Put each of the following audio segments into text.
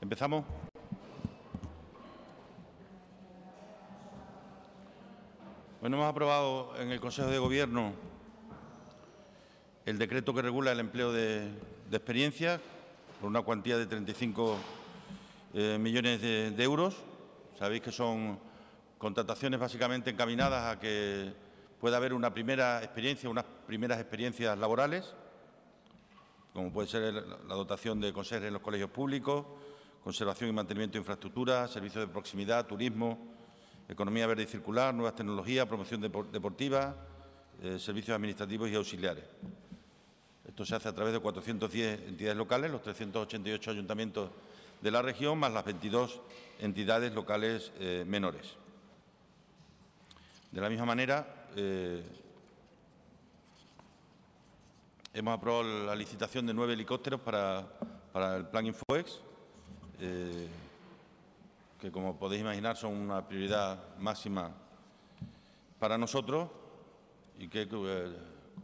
¿Empezamos? Bueno, hemos aprobado en el Consejo de Gobierno el decreto que regula el empleo de experiencias por una cuantía de 35 millones de euros. Sabéis que son contrataciones básicamente encaminadas a que pueda haber una primera experiencia, unas primeras experiencias laborales, como puede ser la dotación de conserjes en los colegios públicos, conservación y mantenimiento de infraestructuras, servicios de proximidad, turismo, economía verde y circular, nuevas tecnologías, promoción deportiva, servicios administrativos y auxiliares. Esto se hace a través de 410 entidades locales, los 388 ayuntamientos de la región, más las 22 entidades locales menores. De la misma manera, hemos aprobado la licitación de 9 helicópteros para el Plan Infoex, que, como podéis imaginar, son una prioridad máxima para nosotros y que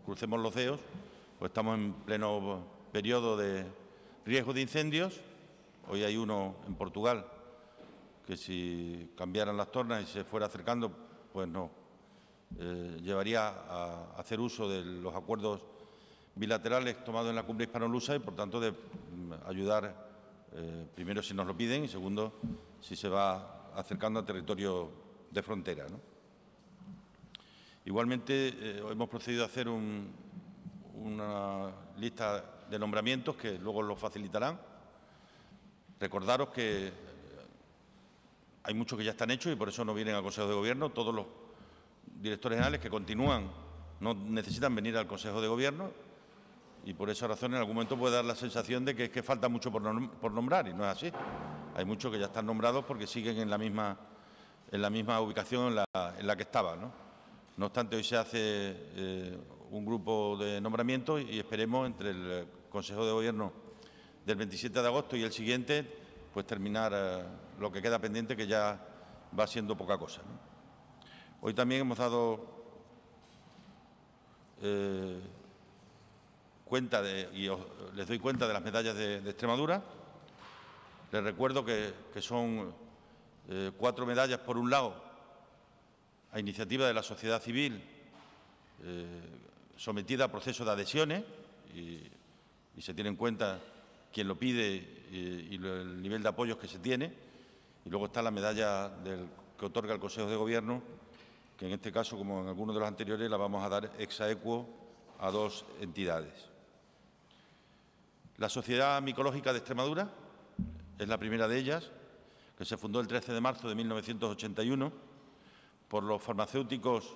crucemos los dedos, pues estamos en pleno periodo de riesgo de incendios. Hoy hay uno en Portugal que, si cambiaran las tornas y se fuera acercando, pues nos llevaría a hacer uso de los acuerdos bilaterales tomados en la cumbre hispano-lusa y, por tanto, de ayudar, primero, si nos lo piden, y segundo, si se va acercando a territorio de frontera, ¿no? Igualmente, hemos procedido a hacer una lista de nombramientos que luego los facilitarán. Recordaros que hay muchos que ya están hechos y por eso no vienen al Consejo de Gobierno. Todos los directores generales que continúan no necesitan venir al Consejo de Gobierno y por esa razón en algún momento puede dar la sensación de que es que falta mucho por nombrar, y no es así. Hay muchos que ya están nombrados porque siguen en la misma ubicación en la que estaban, ¿no? No obstante, hoy se hace un grupo de nombramientos y esperemos, entre el Consejo de Gobierno del 27 de agosto y el siguiente, pues terminar lo que queda pendiente, que ya va siendo poca cosa, ¿no? Hoy también hemos dado cuenta les doy cuenta de las medallas de Extremadura. Les recuerdo que son 4 medallas, por un lado, a iniciativa de la sociedad civil, sometida a proceso de adhesiones, y se tiene en cuenta quien lo pide y el nivel de apoyos que se tiene. Y luego está la medalla que otorga el Consejo de Gobierno, que en este caso, como en algunos de los anteriores, la vamos a dar ex aequo a 2 entidades. La Sociedad Micológica de Extremadura es la primera de ellas, que se fundó el 13 de marzo de 1981 por los farmacéuticos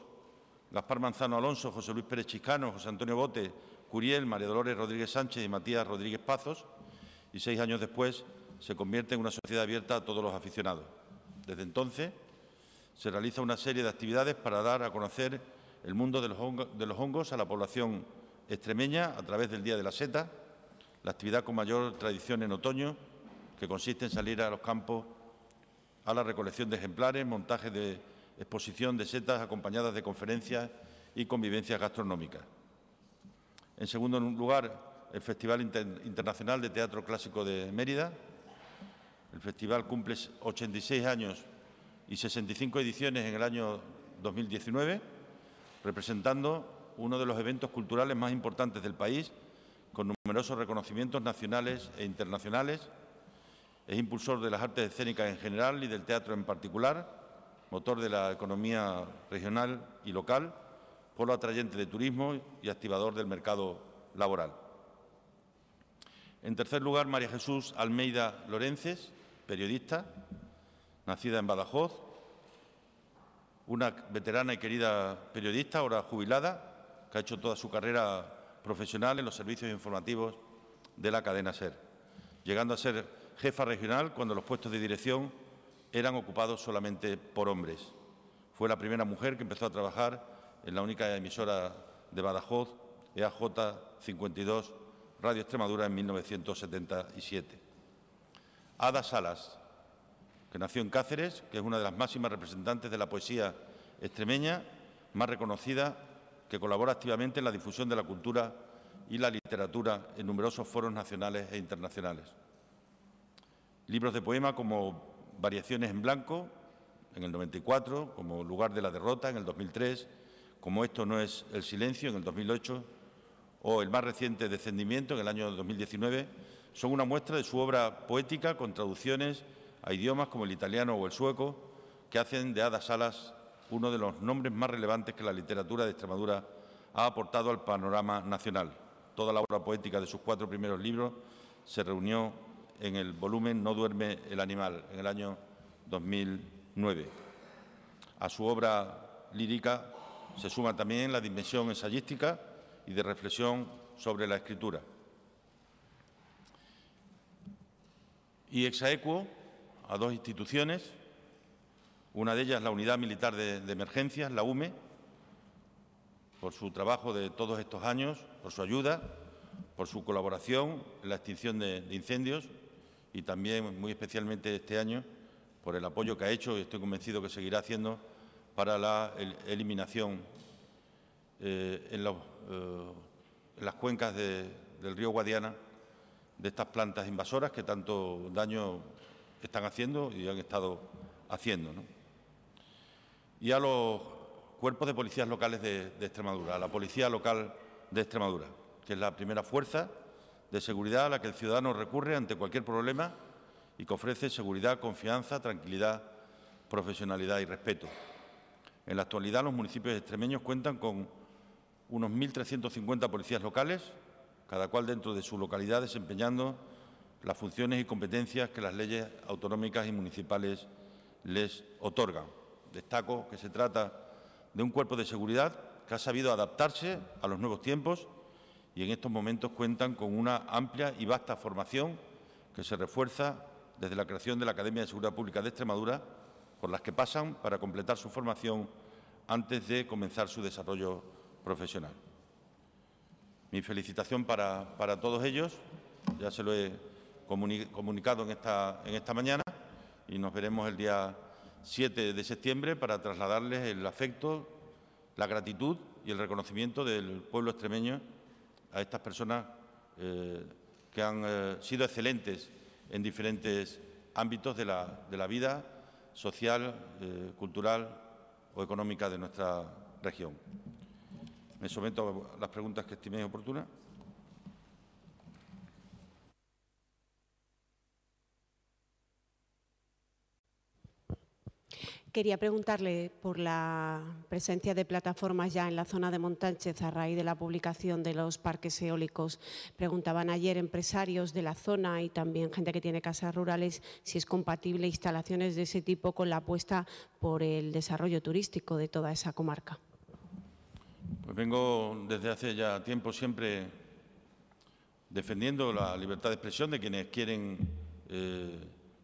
Gaspar Manzano Alonso, José Luis Pérez Chiscano, José Antonio Bote Curiel, María Dolores Rodríguez Sánchez y Matías Rodríguez Pazos, y 6 años después se convierte en una sociedad abierta a todos los aficionados. Desde entonces se realiza una serie de actividades para dar a conocer el mundo de los hongos a la población extremeña a través del Día de la Seta, la actividad con mayor tradición en otoño, que consiste en salir a los campos a la recolección de ejemplares, montaje de exposición de setas acompañadas de conferencias y convivencias gastronómicas. En segundo lugar, el Festival Internacional de Teatro Clásico de Mérida. El festival cumple 86 años y 65 ediciones en el año 2019, representando uno de los eventos culturales más importantes del país, con numerosos reconocimientos nacionales e internacionales. Es impulsor de las artes escénicas en general y del teatro en particular, motor de la economía regional y local, polo atrayente de turismo y activador del mercado laboral. En tercer lugar, María Jesús Almeida Lorences, periodista, nacida en Badajoz, una veterana y querida periodista, ahora jubilada, que ha hecho toda su carrera profesional en los servicios informativos de la cadena SER, llegando a ser jefa regional cuando los puestos de dirección eran ocupados solamente por hombres. Fue la primera mujer que empezó a trabajar en la única emisora de Badajoz, EAJ 52, Radio Extremadura, en 1977. Ada Salas, que nació en Cáceres, que es una de las máximas representantes de la poesía extremeña, más reconocida, que colabora activamente en la difusión de la cultura y la literatura en numerosos foros nacionales e internacionales. libros de poema como Variaciones en blanco, en el 94, como Lugar de la derrota, en el 2003, como Esto no es el silencio, en el 2008, o el más reciente Descendimiento, en el año 2019, son una muestra de su obra poética con traducciones a idiomas como el italiano o el sueco, que hacen de Ada Salas uno de los nombres más relevantes que la literatura de Extremadura ha aportado al panorama nacional. Toda la obra poética de sus 4 primeros libros se reunió en el volumen No duerme el animal, en el año 2009. A su obra lírica se suma también la dimensión ensayística y de reflexión sobre la escritura. Y ex aequo a 2 instituciones, una de ellas la Unidad Militar de Emergencias, la UME, por su trabajo de todos estos años, por su ayuda, por su colaboración en la extinción de incendios y también, muy especialmente este año, por el apoyo que ha hecho y estoy convencido que seguirá haciendo para la eliminación en las cuencas del río Guadiana de estas plantas invasoras que tanto daño están haciendo y han estado haciendo, ¿no? Y a los cuerpos de policías locales de Extremadura, a la Policía Local de Extremadura, que es la primera fuerza de seguridad a la que el ciudadano recurre ante cualquier problema y que ofrece seguridad, confianza, tranquilidad, profesionalidad y respeto. En la actualidad, los municipios extremeños cuentan con unos 1.350 policías locales, cada cual dentro de su localidad desempeñando las funciones y competencias que las leyes autonómicas y municipales les otorgan. Destaco que se trata de un cuerpo de seguridad que ha sabido adaptarse a los nuevos tiempos y en estos momentos cuentan con una amplia y vasta formación que se refuerza desde la creación de la Academia de Seguridad Pública de Extremadura, por las que pasan para completar su formación antes de comenzar su desarrollo profesional. Mi felicitación para todos ellos, ya se lo he comunicado en esta mañana y nos veremos el día 7 de septiembre para trasladarles el afecto, la gratitud y el reconocimiento del pueblo extremeño a estas personas que han sido excelentes en diferentes ámbitos de la vida social, cultural o económica de nuestra región. Me someto a las preguntas que estiméis oportunas. Quería preguntarle por la presencia de plataformas ya en la zona de Montánchez a raíz de la publicación de los parques eólicos. Preguntaban ayer empresarios de la zona y también gente que tiene casas rurales si es compatible instalaciones de ese tipo con la apuesta por el desarrollo turístico de toda esa comarca. Pues vengo desde hace ya tiempo siempre defendiendo la libertad de expresión de quienes quieren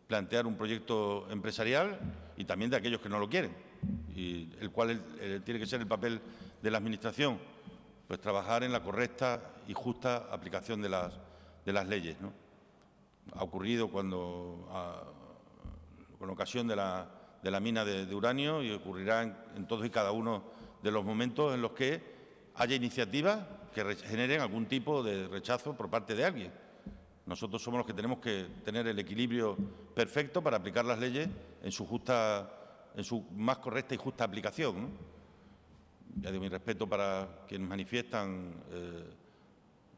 plantear un proyecto empresarial y también de aquellos que no lo quieren, y el cual tiene que ser el papel de la Administración, pues trabajar en la correcta y justa aplicación de las leyes, ¿no? Ha ocurrido con ocasión de la mina de uranio y ocurrirá en todos y cada uno de los momentos en los que haya iniciativas que generen algún tipo de rechazo por parte de alguien. Nosotros somos los que tenemos que tener el equilibrio perfecto para aplicar las leyes en su más correcta y justa aplicación, ¿no? Ya digo, mi respeto para quienes manifiestan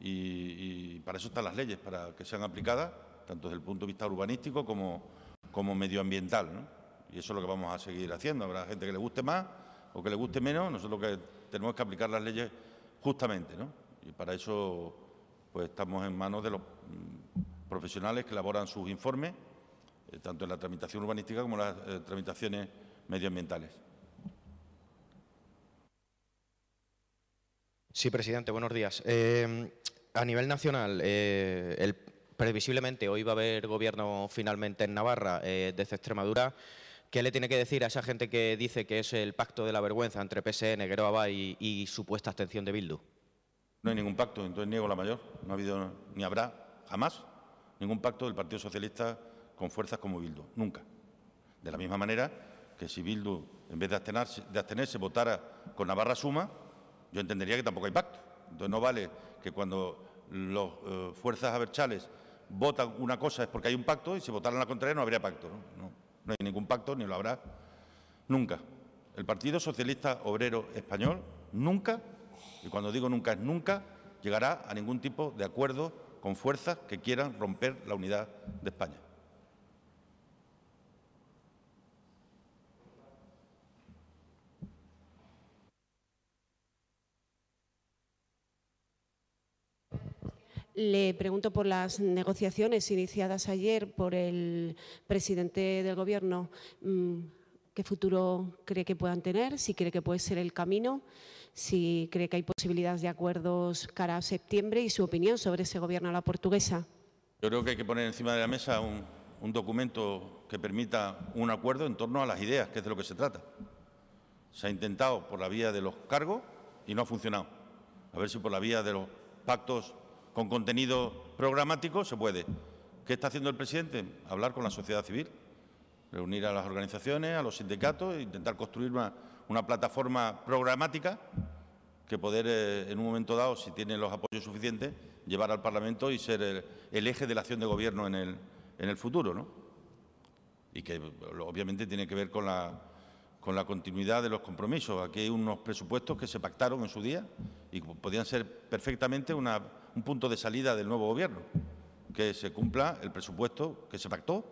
y para eso están las leyes, para que sean aplicadas, tanto desde el punto de vista urbanístico como medioambiental, ¿no? Y eso es lo que vamos a seguir haciendo. Habrá gente que le guste más o que le guste menos, nosotros lo que tenemos que aplicar las leyes justamente, ¿no? Y para eso pues estamos en manos de los profesionales que elaboran sus informes, tanto en la tramitación urbanística como en las tramitaciones medioambientales. Sí, presidente, buenos días. A nivel nacional, previsiblemente hoy va a haber gobierno finalmente en Navarra desde Extremadura. ¿Qué le tiene que decir a esa gente que dice que es el pacto de la vergüenza entre PSN, Geroa Abay y supuesta abstención de Bildu? No hay ningún pacto, entonces niego la mayor. No ha habido ni habrá jamás ningún pacto del Partido Socialista con fuerzas como Bildu, nunca. De la misma manera que si Bildu, en vez de abstenerse, votara con Navarra Suma, yo entendería que tampoco hay pacto. Entonces no vale que cuando las fuerzas abertzales votan una cosa es porque hay un pacto y si votaran la contraria no habría pacto, ¿no? No hay ningún pacto ni lo habrá nunca. El Partido Socialista Obrero Español nunca, y cuando digo nunca es nunca, llegará a ningún tipo de acuerdo con fuerzas que quieran romper la unidad de España. Le pregunto por las negociaciones iniciadas ayer por el presidente del Gobierno. ¿Qué futuro cree que puedan tener? Si cree que puede ser el camino, si cree que hay posibilidades de acuerdos cara a septiembre y su opinión sobre ese Gobierno a la portuguesa. Yo creo que hay que poner encima de la mesa un documento que permita un acuerdo en torno a las ideas, que es de lo que se trata. Se ha intentado por la vía de los cargos y no ha funcionado. A ver si por la vía de los pactos con contenido programático se puede. ¿Qué está haciendo el presidente? Hablar con la sociedad civil, reunir a las organizaciones, a los sindicatos e intentar construir una plataforma programática que poder, en un momento dado, si tiene los apoyos suficientes, llevar al Parlamento y ser el eje de la acción de Gobierno en el futuro, ¿no? Y que, obviamente, tiene que ver con la continuidad de los compromisos. Aquí hay unos presupuestos que se pactaron en su día y podían ser perfectamente un punto de salida del nuevo Gobierno, que se cumpla el presupuesto que se pactó.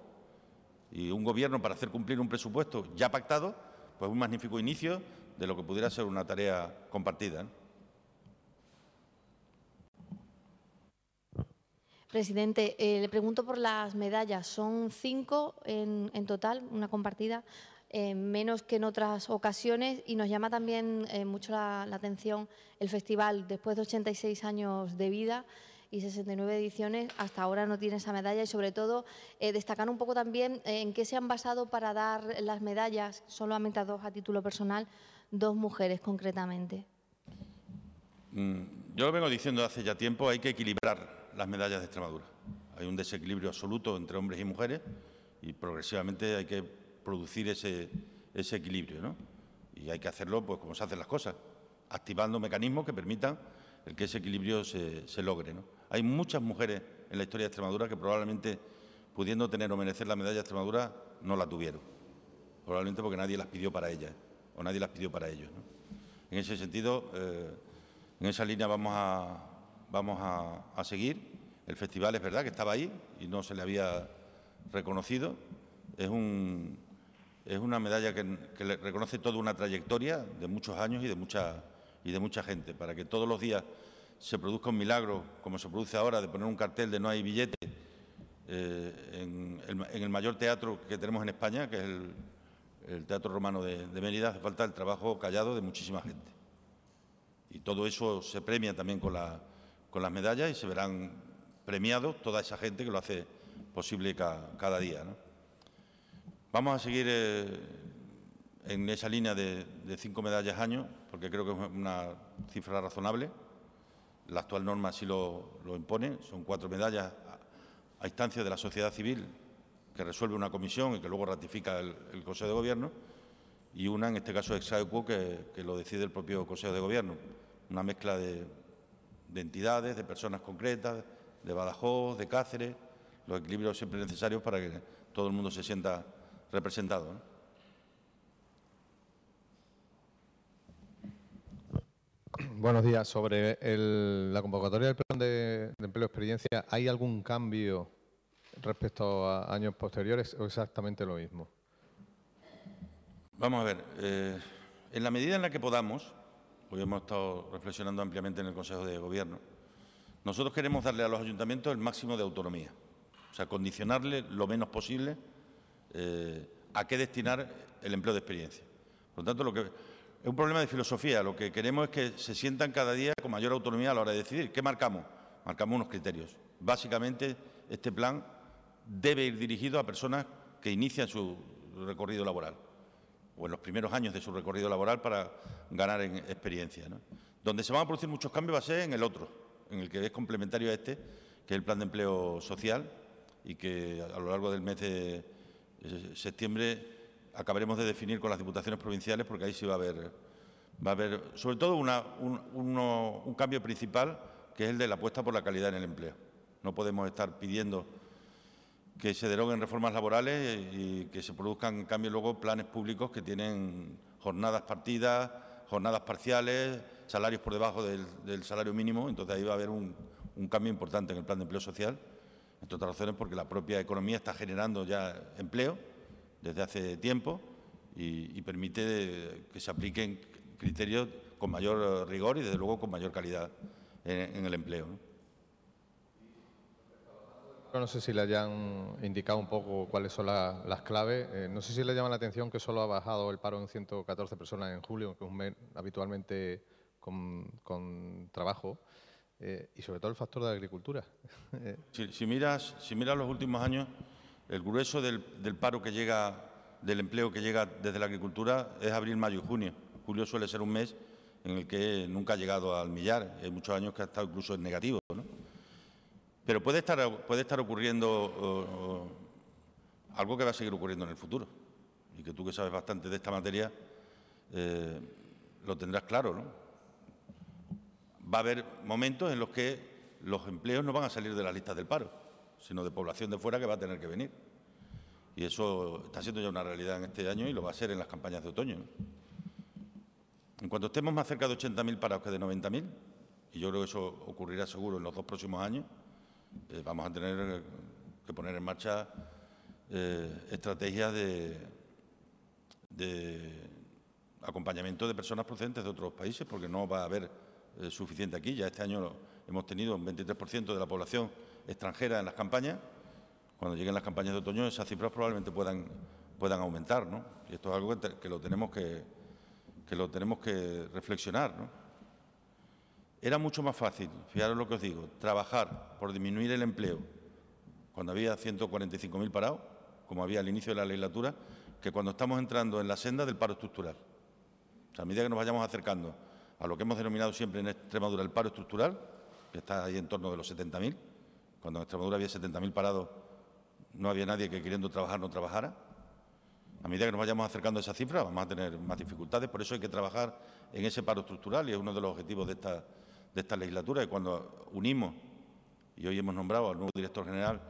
Y un Gobierno, para hacer cumplir un presupuesto ya pactado, pues un magnífico inicio de lo que pudiera ser una tarea compartida, ¿no? Presidente, le pregunto por las medallas. Son 5 en total, una compartida, menos que en otras ocasiones, y nos llama también mucho la atención el festival. Después de 86 años de vida y 69 ediciones, hasta ahora no tiene esa medalla, y sobre todo destacar un poco también en qué se han basado para dar las medallas, solamente a 2 a título personal, 2 mujeres concretamente. Yo lo vengo diciendo hace ya tiempo, hay que equilibrar las medallas de Extremadura. Hay un desequilibrio absoluto entre hombres y mujeres y progresivamente hay que producir ese equilibrio, ¿no? Y hay que hacerlo, pues, como se hacen las cosas, activando mecanismos que permitan que ese equilibrio se logre, ¿no? Hay muchas mujeres en la historia de Extremadura que probablemente, pudiendo tener o merecer la medalla de Extremadura, no la tuvieron. Probablemente porque nadie las pidió para ellas o nadie las pidió para ellos, ¿no? En ese sentido, en esa línea vamos a seguir. El festival es verdad que estaba ahí y no se le había reconocido. Es una medalla que le reconoce toda una trayectoria de muchos años y de mucha gente. Para que todos los días se produzca un milagro, como se produce ahora, de poner un cartel de no hay billete en el mayor teatro que tenemos en España, que es el Teatro Romano de Mérida, hace falta el trabajo callado de muchísima gente. Y todo eso se premia también con las medallas y se verán premiados toda esa gente que lo hace posible cada día, ¿no? Vamos a seguir en esa línea de 5 medallas año, porque creo que es una cifra razonable. La actual norma así lo impone. Son 4 medallas a instancia de la sociedad civil, que resuelve una comisión y que luego ratifica el Consejo de Gobierno, y una, en este caso, ex aequo, que lo decide el propio Consejo de Gobierno. Una mezcla de entidades, de personas concretas, de Badajoz, de Cáceres, los equilibrios siempre necesarios para que todo el mundo se sienta representado, ¿no? Buenos días. Sobre la convocatoria del Plan de Empleo y Experiencia, ¿hay algún cambio respecto a años posteriores o exactamente lo mismo? Vamos a ver. En la medida en la que podamos, hoy hemos estado reflexionando ampliamente en el Consejo de Gobierno, nosotros queremos darle a los ayuntamientos el máximo de autonomía, o sea, condicionarle lo menos posible a qué destinar el empleo de experiencia. Por lo tanto, es un problema de filosofía. Lo que queremos es que se sientan cada día con mayor autonomía a la hora de decidir. ¿Qué marcamos? Marcamos unos criterios. Básicamente, este plan debe ir dirigido a personas que inician su recorrido laboral o en los primeros años de su recorrido laboral para ganar en experiencia, ¿no? Donde se van a producir muchos cambios va a ser en el otro, en el que es complementario a este, que es el Plan de Empleo Social, y que a lo largo del mes de septiembre acabaremos de definir con las diputaciones provinciales, porque ahí sí va a haber sobre todo un cambio principal, que es el de la apuesta por la calidad en el empleo. No podemos estar pidiendo que se deroguen reformas laborales y que se produzcan, en cambio, luego planes públicos que tienen jornadas partidas, jornadas parciales, salarios por debajo del salario mínimo. Entonces, ahí va a haber un cambio importante en el plan de empleo social, entre otras razones porque la propia economía está generando ya empleo desde hace tiempo y permite que se apliquen criterios con mayor rigor y, desde luego, con mayor calidad en el empleo, ¿no? No sé si le hayan indicado un poco cuáles son las claves. No sé si le llama la atención que solo ha bajado el paro en 114 personas en julio, que es un mes habitualmente con trabajo, y sobre todo el factor de la agricultura. Si miras los últimos años, el grueso del paro que llega, del empleo que llega desde la agricultura es abril, mayo y junio. Julio suele ser un mes en el que nunca ha llegado al millar. Hay muchos años que ha estado incluso en negativo, ¿no? Pero puede estar ocurriendo algo que va a seguir ocurriendo en el futuro y que tú, que sabes bastante de esta materia, lo tendrás claro, ¿no? Va a haber momentos en los que los empleos no van a salir de las listas del paro, sino de población de fuera que va a tener que venir. Y eso está siendo ya una realidad en este año y lo va a ser en las campañas de otoño, ¿no? En cuanto estemos más cerca de 80.000 parados que de 90.000, y yo creo que eso ocurrirá seguro en los 2 próximos años, vamos a tener que poner en marcha estrategias de acompañamiento de personas procedentes de otros países, porque no va a haber suficiente aquí. Ya este año hemos tenido un 23% de la población extranjera en las campañas. Cuando lleguen las campañas de otoño, esas cifras probablemente puedan aumentar, ¿no? Y esto es algo que lo tenemos que reflexionar, ¿no? Era mucho más fácil, fijaros lo que os digo, trabajar por disminuir el empleo cuando había 145.000 parados, como había al inicio de la legislatura, que cuando estamos entrando en la senda del paro estructural. O sea, a medida que nos vayamos acercando a lo que hemos denominado siempre en Extremadura el paro estructural, que está ahí en torno de los 70.000, cuando en Extremadura había 70.000 parados, no había nadie que, queriendo trabajar, no trabajara. A medida que nos vayamos acercando a esa cifra, vamos a tener más dificultades. Por eso hay que trabajar en ese paro estructural, y es uno de los objetivos de esta legislatura. Y cuando unimos, y hoy hemos nombrado al nuevo director general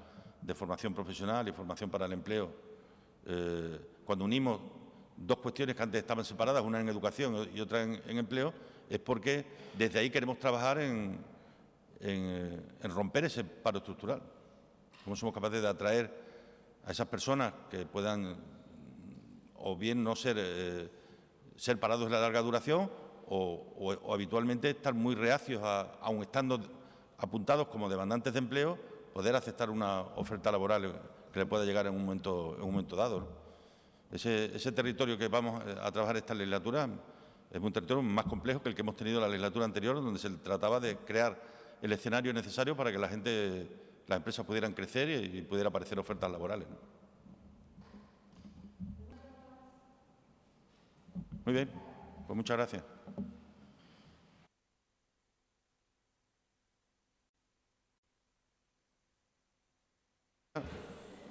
de Formación Profesional y Formación para el Empleo, cuando unimos dos cuestiones que antes estaban separadas, una en educación y otra en empleo, es porque desde ahí queremos trabajar en romper ese paro estructural. Cómo somos capaces de atraer a esas personas que puedan o bien no ser parados de la larga duración o habitualmente estar muy reacios, aun estando apuntados como demandantes de empleo, poder aceptar una oferta laboral que le pueda llegar en un momento dado, ¿no? Ese territorio que vamos a trabajar esta legislatura es un territorio más complejo que el que hemos tenido en la legislatura anterior, donde se trataba de crear el escenario necesario para que las empresas pudieran crecer y pudiera aparecer ofertas laborales, ¿no? Muy bien, pues muchas gracias.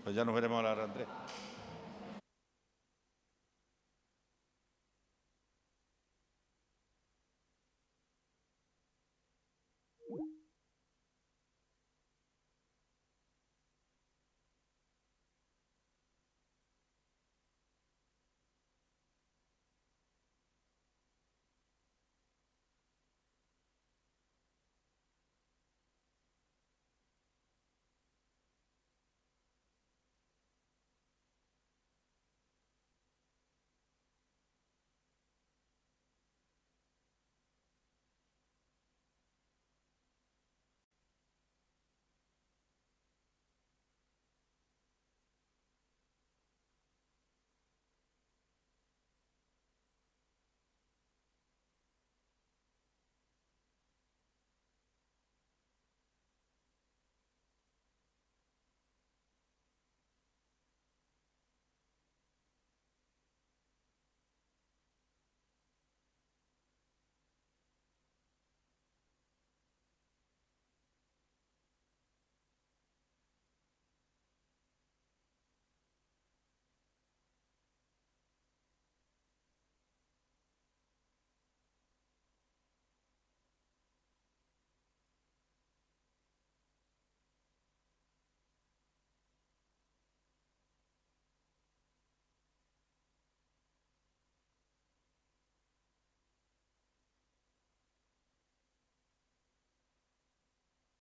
Pues ya nos veremos a las 3.